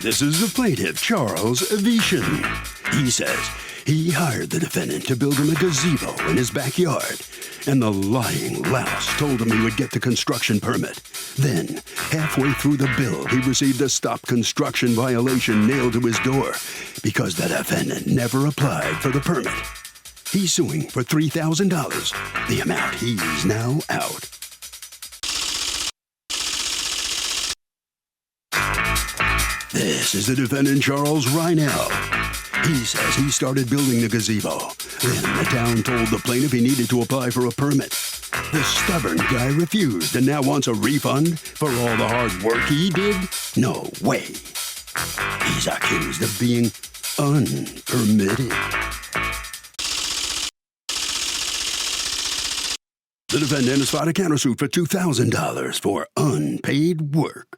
This is the plaintiff, Charles Avetian. He says he hired the defendant to build him a gazebo in his backyard, and the lying louse told him he would get the construction permit. Then, halfway through the bill, he received a stop construction violation nailed to his door because the defendant never applied for the permit. He's suing for $3,000, the amount he's now out. This is the defendant, Charles Reinell. He says he started building the gazebo. Then the town told the plaintiff he needed to apply for a permit. The stubborn guy refused and now wants a refund for all the hard work he did? No way. He's accused of being unpermitted. The defendant has filed a countersuit for $2,000 for unpaid work.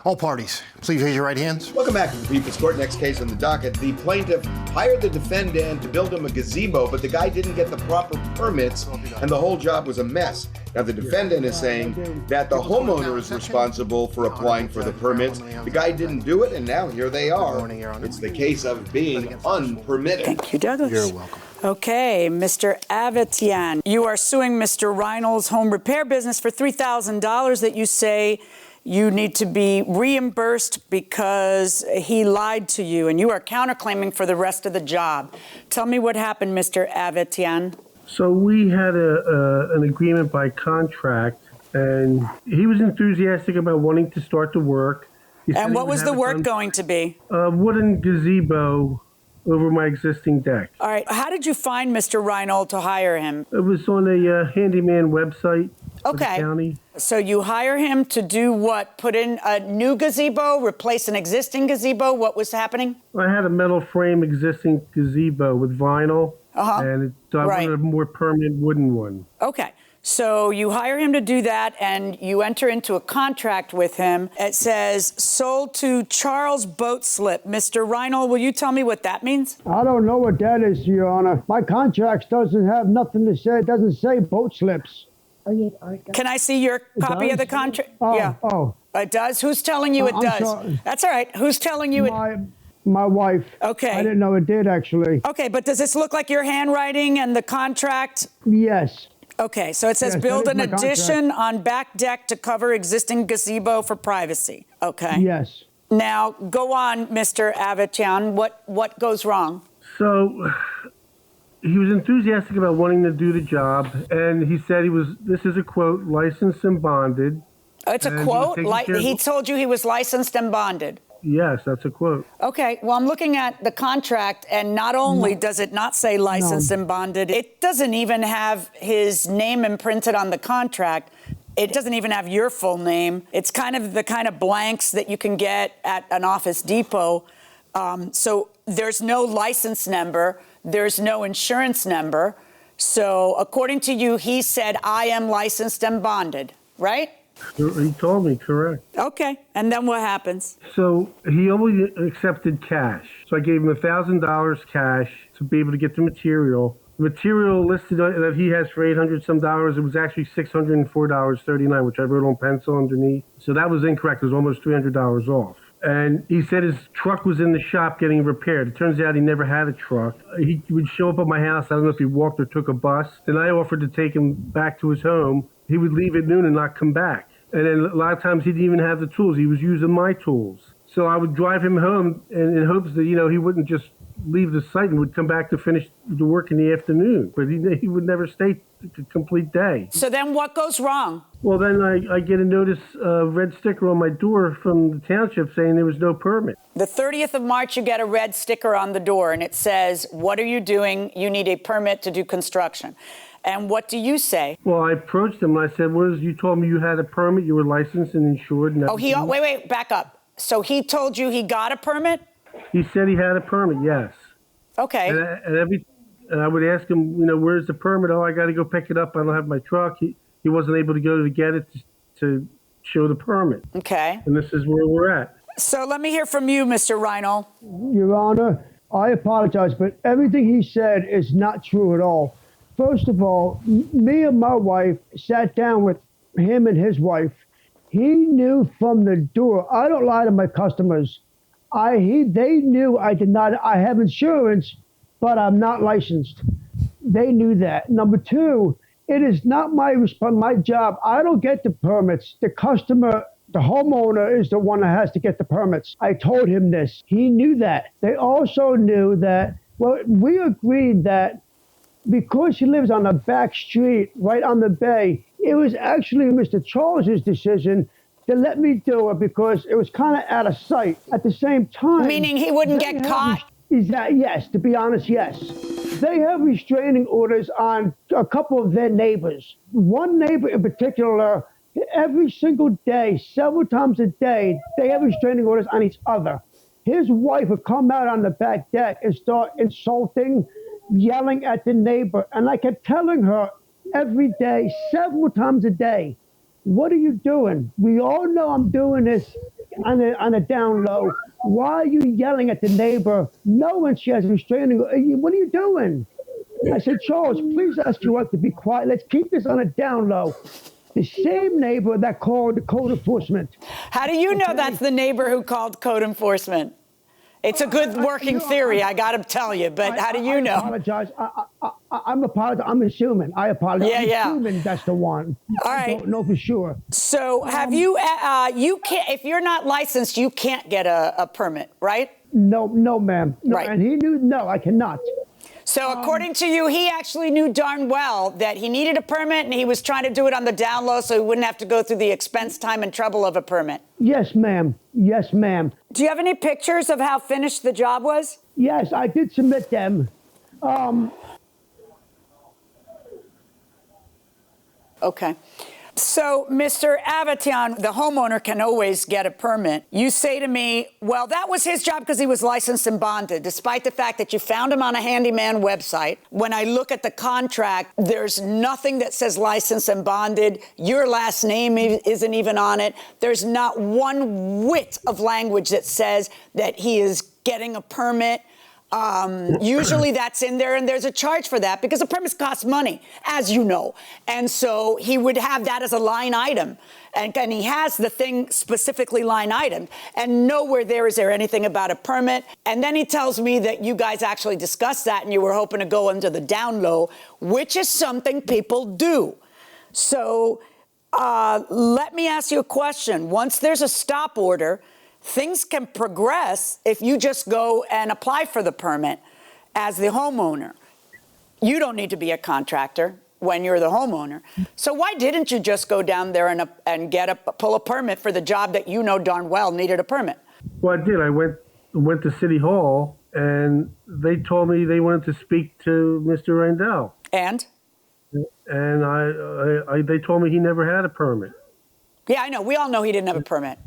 All parties, please raise your right hands. Welcome back to the People's Court. Next case on the docket. The plaintiff hired the defendant to build him a gazebo, but the guy didn't get the proper permits, and the whole job was a mess. Now, the defendant is saying that the homeowner is responsible for applying for the permits. The guy didn't do it, and now here they are. It's the case of being unpermitted. Thank you, Douglas. You're welcome. Okay, Mr. Avetian, you are suing Mr. Reinell's home repair business for $3,000 that you say you need to be reimbursed because he lied to you, and you are counterclaiming for the rest of the job. Tell me what happened, Mr. Avetian. So we had an agreement by contract, and he was enthusiastic about wanting to start the work. And what was the work going to be? A wooden gazebo over my existing deck. All right. How did you find Mr. Reinell to hire him? It was on a handyman website. Okay. For the county. So you hire him to do what? Put in a new gazebo, replace an existing gazebo? What was happening? I had a metal frame existing gazebo with vinyl, and I wanted a more permanent wooden one. Okay. So you hire him to do that, and you enter into a contract with him. It says, sold to Charles Boat Slip. Mr. Reinell, will you tell me what that means? I don't know what that is, Your Honor. My contract doesn't have nothing to say. It doesn't say boat slips. Can I see your copy of the contract? Oh. It does? Who's telling you it does? Sorry. That's all right. Who's telling you it? My wife. Okay. I didn't know it did, actually. Okay, but does this look like your handwriting and the contract? Yes. Okay, so it says build an addition on back deck to cover existing gazebo for privacy. Okay. Yes. Now, go on, Mr. Avetian. What goes wrong? So he was enthusiastic about wanting to do the job, and he said this is a quote, licensed and bonded. It's a quote? He told you he was licensed and bonded? Yes, that's a quote. Okay, well, I'm looking at the contract, and not only does it not say licensed and bonded, it doesn't even have his name imprinted on the contract. It doesn't even have your full name. It's kind of the kind of blanks that you can get at an Office Depot. So there's no license number. There's no insurance number. So according to you, he said, I am licensed and bonded, right? He told me, correct. Okay, and then what happens? So he only accepted cash. So I gave him $1,000 cash to be able to get the material. The material listed that he has for $800 some dollars, it was actually $604.39, which I wrote on pencil underneath. So that was incorrect. It was almost $300 off. And he said his truck was in the shop getting repaired. It turns out he never had a truck. He would show up at my house. I don't know if he walked or took a bus. Then I offered to take him back to his home. He would leave at noon and not come back. And then a lot of times he didn't even have the tools. He was using my tools. So I would drive him home in hopes that, he wouldn't just leave the site and would come back to finish the work in the afternoon. But he would never stay a complete day. So then what goes wrong? Well, then I get a notice, red sticker on my door from the township saying there was no permit. The 30th of March, you get a red sticker on the door, and it says, what are you doing? You need a permit to do construction. And what do you say? Well, I approached him and I said, you told me you had a permit, you were licensed and insured. And wait, back up. So he told you he got a permit? He said he had a permit, yes. Okay. And I would ask him, where's the permit? Oh, I got to go pick it up. I don't have my truck. He wasn't able to go to get it to show the permit. Okay. And this is where we're at. So let me hear from you, Mr. Reinell. Your Honor, I apologize, but everything he said is not true at all. First of all, me and my wife sat down with him and his wife. He knew from the door. I don't lie to my customers. They knew I did not. I have insurance, but I'm not licensed. They knew that. Number two, it is not my job. I don't get the permits. The customer, the homeowner, is the one that has to get the permits. I told him this. He knew that. They also knew that. Well, we agreed that because he lives on a back street right on the bay, it was actually Mr. Charles's decision to let me do it because it was kind of out of sight. At the same time, Meaning he wouldn't get caught? Yes, to be honest, yes. They have restraining orders on a couple of their neighbors. One neighbor in particular, every single day, several times a day, they have restraining orders on each other. His wife would come out on the back deck and start insulting, yelling at the neighbor. And I kept telling her every day, several times a day, what are you doing? We all know I'm doing this on a down low. Why are you yelling at the neighbor knowing she has a restraining order? What are you doing? I said, Charles, please ask your wife to be quiet. Let's keep this on a down low. The same neighbor that called the code enforcement. How do you know that's the neighbor who called code enforcement? It's a good working theory, I got to tell you, but how do you know? I apologize. I'm assuming. I apologize. Yeah. I'm assuming that's the one. All right. I don't know for sure. So have you can't, if you're not licensed, you can't get a permit, right? No, ma'am. No, Right. And he knew, no, I cannot. So according to you, he actually knew darn well that he needed a permit and he was trying to do it on the down low so he wouldn't have to go through the expense, time, and trouble of a permit. Yes, ma'am. Yes, ma'am. Do you have any pictures of how finished the job was? Yes, I did submit them. Okay. So, Mr. Avatian, the homeowner can always get a permit. You say to me, well, that was his job because he was licensed and bonded, despite the fact that you found him on a handyman website. When I look at the contract, there's nothing that says licensed and bonded. Your last name isn't even on it. There's not one whit of language that says that he is getting a permit. Usually that's in there, and there's a charge for that because the permits cost money, as you know. And so he would have that as a line item. And he has the thing specifically line item. And nowhere there is there anything about a permit. And then he tells me that you guys actually discussed that and you were hoping to go into the down low, which is something people do. So let me ask you a question. Once there's a stop order, things can progress if you just go and apply for the permit as the homeowner. You don't need to be a contractor when you're the homeowner. So why didn't you just go down there and pull a permit for the job that you know darn well needed a permit? Well, I did. I went to City Hall, and they told me they wanted to speak to Mr. Randell. And they told me he never had a permit. Yeah, I know. We all know he didn't have a permit.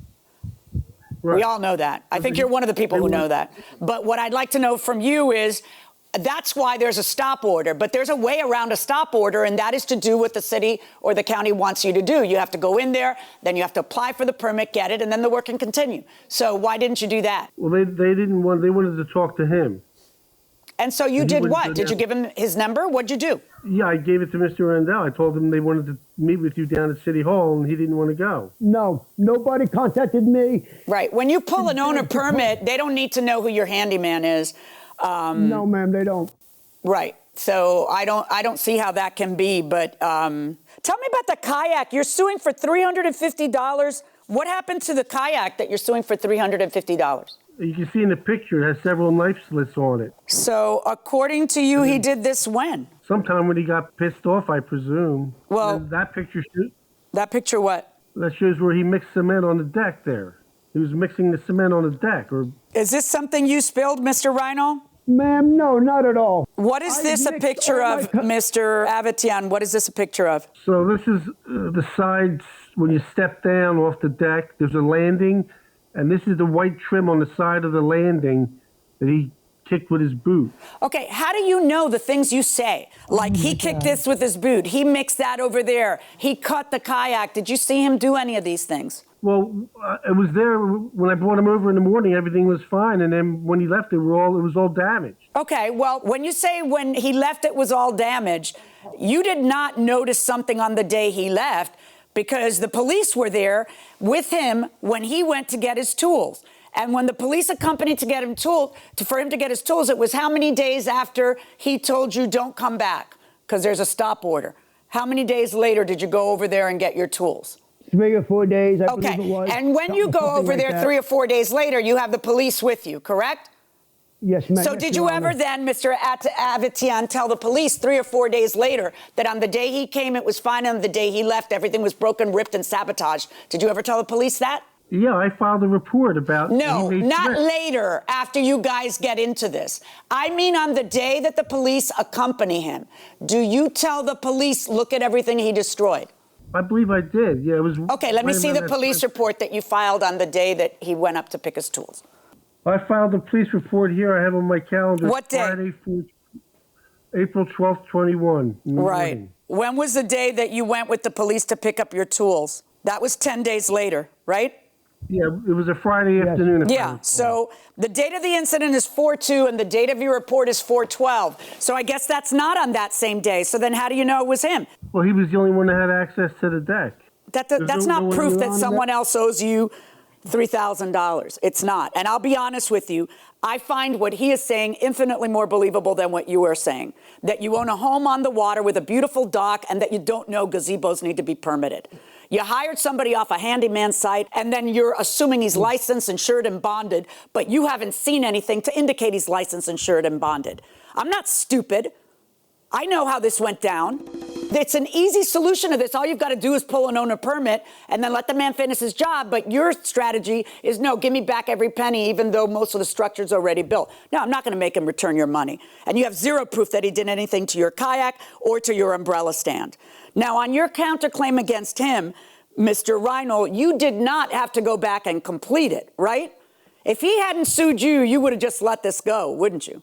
Right. We all know that. I think you're one of the people who know that. But what I'd like to know from you is, that's why there's a stop order. But there's a way around a stop order, and that is to do what the city or the county wants you to do. You have to go in there, then you have to apply for the permit, get it, and then the work can continue. So why didn't you do that? Well, they didn't want. They wanted to talk to him. And so you did what? Did you give him his number? What'd you do? Yeah, I gave it to Mr. Randell. I told him they wanted to meet with you down at City Hall, and he didn't want to go. No, nobody contacted me. Right. When you pull an owner permit, they don't need to know who your handyman is. No, ma'am, they don't. Right. So I don't see how that can be. But tell me about the kayak. You're suing for $350. What happened to the kayak that you're suing for $350? You can see in the picture, it has several knife slits on it. So according to you, he did this when? Sometime when he got pissed off, I presume. Well, and that picture what? That shows where he mixed cement on the deck there. He was mixing the cement on the deck. Is this something you spilled, Mr. Rhino? Ma'am, no, not at all. What is this a picture of, Mr. Avatian? What is this a picture of? So this is the sides when you step down off the deck. There's a landing, and this is the white trim on the side of the landing that he kicked with his boot. Okay, how do you know the things you say? Like, he kicked this with his boot. He mixed that over there. He cut the kayak. Did you see him do any of these things? Well, it was there when I brought him over in the morning. Everything was fine, and then when he left, it was all damaged. Okay, well, when you say when he left, it was all damaged, you did not notice something on the day he left, because the police were there with him when he went to get his tools. And when the police accompanied for him to get his tools, it was how many days after he told you don't come back because there's a stop order? How many days later did you go over there and get your tools? 3 or 4 days, I Okay. believe it was. And when you go over like there that. 3 or 4 days later, you have the police with you, correct? Yes, ma'am. So Yes, did Your you Honor. ever then, Mr. Avitian, tell the police 3 or 4 days later that on the day he came, it was fine, and on the day he left, everything was broken, ripped, and sabotaged? Did you ever tell the police that? Yeah, I filed a report about. No, he made not threats. later, after you guys get into this. I mean on the day that the police accompany him. Do you tell the police, look at everything he destroyed? I believe I did. Yeah, it was. Okay, let me right see the around that police time. report that you filed on the day that he went up to pick his tools. I filed a police report here. I have on my calendar. What day? Friday, April 12th, 21. in the Right. morning. When was the day that you went with the police to pick up your tools? That was 10 days later, right? Yeah, it was a Friday afternoon. if I Yeah, recall. so the date of the incident is 4/2 and the date of your report is 4/12. So I guess that's not on that same day. So then how do you know it was him? Well, he was the only one that had access to the deck. That's no not one proof around that that? someone else owes you $3,000. It's not. And I'll be honest with you, I find what he is saying infinitely more believable than what you are saying. That you own a home on the water with a beautiful dock and that you don't know gazebos need to be permitted. You hired somebody off a handyman site and then you're assuming he's licensed, insured, and bonded, but you haven't seen anything to indicate he's licensed, insured, and bonded. I'm not stupid. I know how this went down. It's an easy solution to this. All you've got to do is pull an owner permit and then let the man finish his job. But your strategy is, no, give me back every penny, even though most of the structure's already built. No, I'm not going to make him return your money. And you have zero proof that he did anything to your kayak or to your umbrella stand. Now, on your counterclaim against him, Mr. Reinl, you did not have to go back and complete it, right? If he hadn't sued you, you would have just let this go, wouldn't you?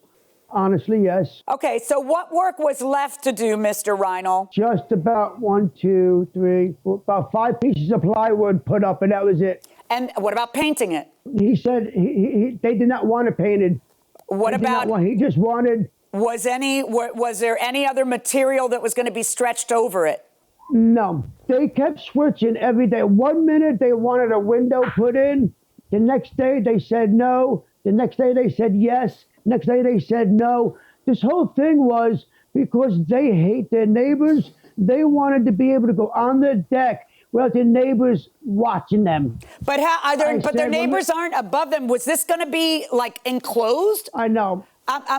Honestly, yes. Okay, so what work was left to do, Mr. Reinl? Just about 1, 2, 3, 4, about 5 pieces of plywood put up, and that was it. And what about painting it? He said they did not want it painted. What They did not about, want- he just wanted. was there any other material that was going to be stretched over it? No, they kept switching every day. 1 minute they wanted a window put in. The next day they said no. The next day they said yes. Next day they said no. This whole thing was because they hate their neighbors. They wanted to be able to go on the deck without their neighbors watching them. But how are there, I but their said, well, neighbors aren't above them. Was this going to be like enclosed? I know.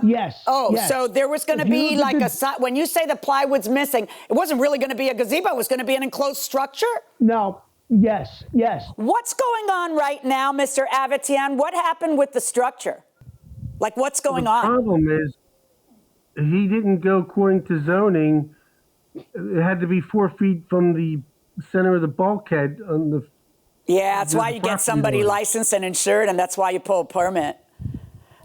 Yes. Oh, yes. so there was going to If you be look at like when you say the plywood's missing, it wasn't really going to be a gazebo. It was going to be an enclosed structure? No. Yes. Yes. What's going on right now, Mr. Avitian? What happened with the structure? Like, what's going on? The problem is he didn't go according to zoning. It had to be 4 feet from the center of the bulkhead on the. Yeah, that's the why you get property somebody line. licensed and insured, and that's why you pull a permit.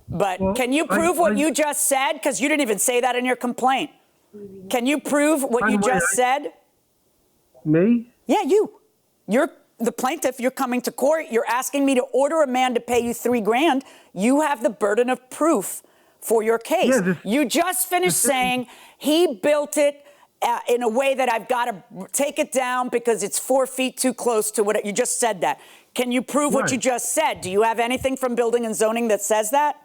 But Well, can you prove what you just said? Because you didn't even say that in your complaint. Can you prove what By you the way, just said? Me? Yeah, you. You're the plaintiff. You're coming to court. You're asking me to order a man to pay you $3,000. You have the burden of proof for your case. Yeah, you just finished saying he built it in a way that I've got to take it down because it's 4 feet too close to what you just said that. Can you prove what Right. you just said? Do you have anything from building and zoning that says that?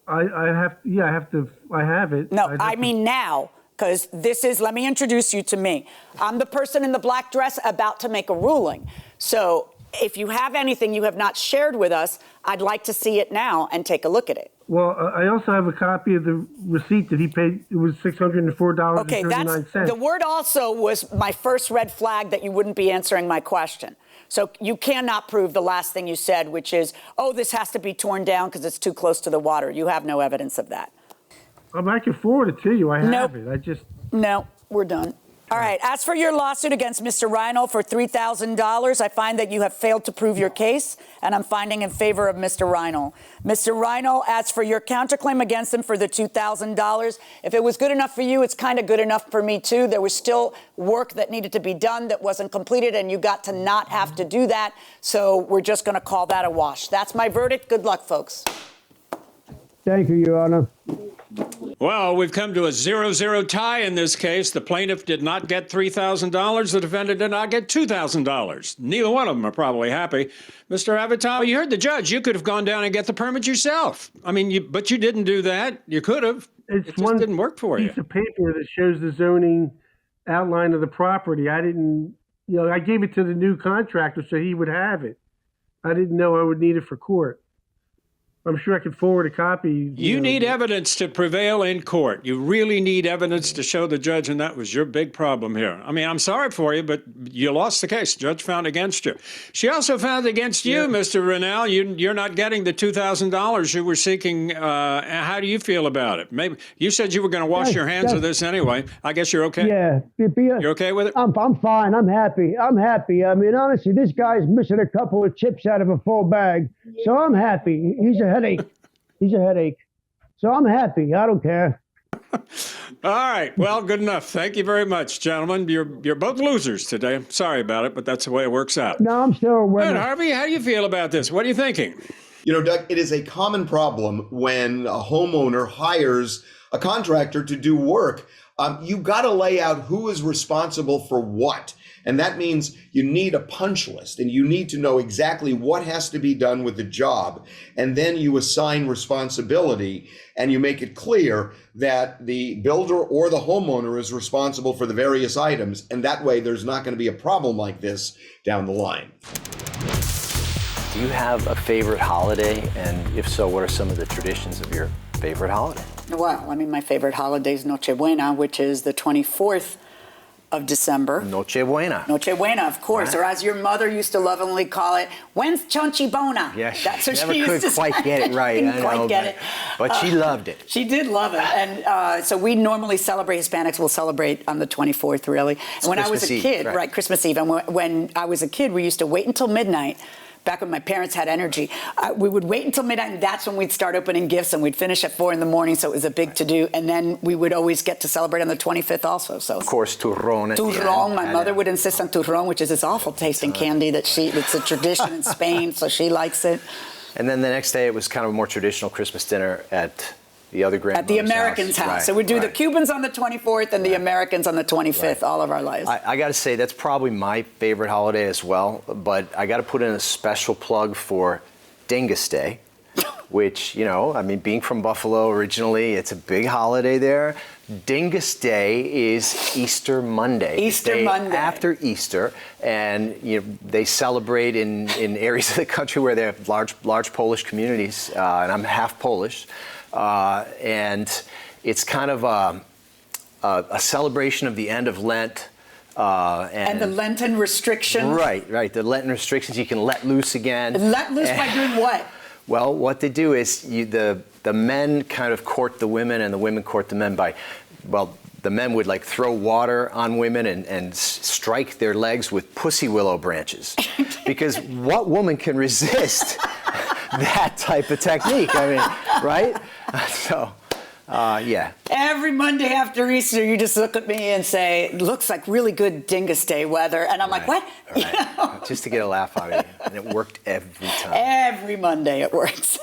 I have it. No, I mean now, because this is, let me introduce you to me. I'm the person in the black dress about to make a ruling. So if you have anything you have not shared with us, I'd like to see it now and take a look at it. Well, I also have a copy of the receipt that he paid. It was $604.39. Okay, the word also was my first red flag that you wouldn't be answering my question. So you cannot prove the last thing you said, which is, oh, this has to be torn down because it's too close to the water. You have no evidence of that. I can forward it to you. I Nope. have it. No, we're done. All right. As for your lawsuit against Mr. Reinl for $3,000, I find that you have failed to prove your case, and I'm finding in favor of Mr. Reinl. Mr. Reinl, as for your counterclaim against him for the $2,000, if it was good enough for you, it's kind of good enough for me, too. There was still work that needed to be done that wasn't completed, and you got to not have to do that. So we're just going to call that a wash. That's my verdict. Good luck, folks. Thank you, Your Honor. Well, we've come to a 0-0 tie in this case. The plaintiff did not get $3,000. The defendant did not get $2,000. Neither one of them are probably happy. Mr. Avatar, you heard the judge. You could have gone down and get the permit yourself. I mean, but you didn't do that. You could have. It's It just didn't work for you. piece of paper that shows the zoning outline of the property. I didn't, I gave it to the new contractor so he would have it. I didn't know I would need it for court. I'm sure I could forward a copy. You need evidence to prevail in court. You really need evidence to show the judge, and that was your big problem here. I mean, I'm sorry for you, but you lost the case. The judge found against you. She also found against you, Mr. Rennell. You're not getting the $2,000 you were seeking. How do you feel about it? Maybe you said you were going to wash your hands of this anyway. I guess you're okay. Yeah. You're okay with it? I'm fine. I'm happy. I mean, honestly, this guy's missing a couple of chips out of a full bag. So I'm happy. He's a headache. So I'm happy. I don't care. All right. Well, good enough. Thank you very much, gentlemen. You're both losers today. I'm sorry about it, but that's the way it works out. No, I'm still a winner. Good, Harvey, how do you feel about this? What are you thinking? You know, Doug, it is a common problem when a homeowner hires a contractor to do work. You got to lay out who is responsible for what. And that means you need a punch list and you need to know exactly what has to be done with the job. And then you assign responsibility and you make it clear that the builder or the homeowner is responsible for the various items. And that way there's not going to be a problem like this down the line. Do you have a favorite holiday? And if so, what are some of the traditions of your favorite holiday? Well, I mean, my favorite holiday is Nochebuena, which is the 24th of December. Nochebuena. Nochebuena, of course, or as your mother used to lovingly call it, when's Chonchibona? Yes, That's what never she could used to quite say. get it right. Didn't quite get it. But she loved it. She did love it. And so we normally celebrate, Hispanics will celebrate on the 24th, really. And when I was a kid, right, Christmas Eve, and when I was a kid, we used to wait until midnight. Back when my parents had energy, we would wait until midnight, and that's when we'd start opening gifts, and we'd finish at 4 a.m, so it was a big to-do. And then we would always get to celebrate on the 25th also. So of course, turron. Turron. My mother would insist on turron, which is this awful tasting candy that it's a tradition in Spain, so she likes it. And then the next day, it was kind of a more traditional Christmas dinner at the other grandmother's At the Americans' house. Right, so we'd do the Cubans on the 24th and the Americans on the 25th, all of our lives. I got to say, that's probably my favorite holiday as well. But I got to put in a special plug for Dingus Day, which, I mean, being from Buffalo originally, it's a big holiday there. Dingus Day is Easter Monday. Easter Monday. After Easter. And they celebrate in areas of the country where they have large Polish communities. And I'm half Polish. And it's kind of a celebration of the end of Lent. And the Lenten restrictions. Right. The Lenten restrictions, you can let loose again. Let loose by doing what? Well, what they do is the men kind of court the women and the women court the men by, the men would like throw water on women and strike their legs with pussy willow branches. Because what woman can resist that type of technique? I mean, right? So, yeah. Every Monday after Easter, you just look at me and say, looks like really good Dingus Day weather. And I'm like, what? Right. Just to get a laugh out of you. And it worked every time. Every Monday it works.